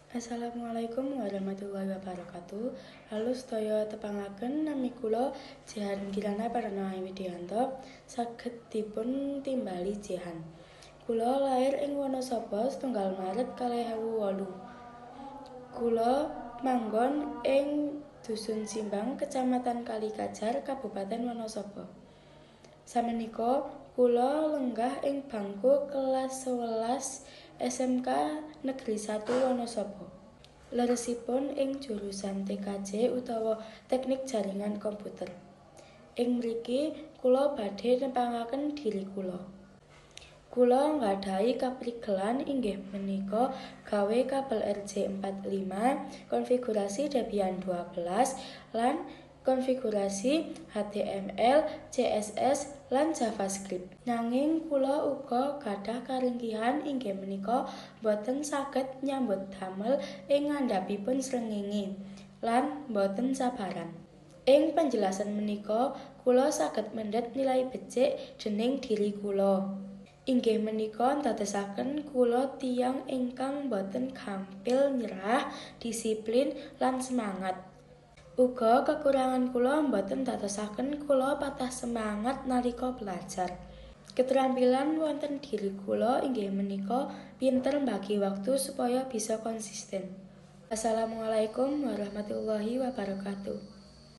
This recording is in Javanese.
Assalamualaikum warahmatullahi wabarakatuh. Halo sedaya tepangaken, nami kula Jehan Kirana Pranama Widianto, saged dipun timbali Jehan. Kula lair ing Wonosobo setunggal Maret 2008. Kula manggon ing Dusun Simbang, Kecamatan Kalikajar, Kabupaten Wonosobo. Samenika kula lenggah ing bangku kelas 11 SMK Negeri 1 Wonosobo. Leresipun ing jurusan TKJ utawa Teknik Jaringan Komputer. Ing mriki kula badhe nepangaken diri kula. Kula nggadhahi kaprigelan inggih menika gawe kabel RJ45, konfigurasi Debian 12 lan konfigurasi HTML, CSS, lan JavaScript. Nanging kula uga gadah karingkihan inggih menika boten saged nyambut damel ing ngandhapipun srengenge lan boten sabaran. Ing penjelasan menika kula saged mendhet nilai becik dening diri kula. Inggih menika ndadosaken kula tiyang ingkang boten gampil nyerah, disiplin, lan semangat. Uga kekurangan kula boten ndadosaken kula patah semangat nalika belajar. Keterampilan wonten diri kula inggih menika pinter mbagi waktu supaya bisa konsisten. Assalamualaikum warahmatullahi wabarakatuh.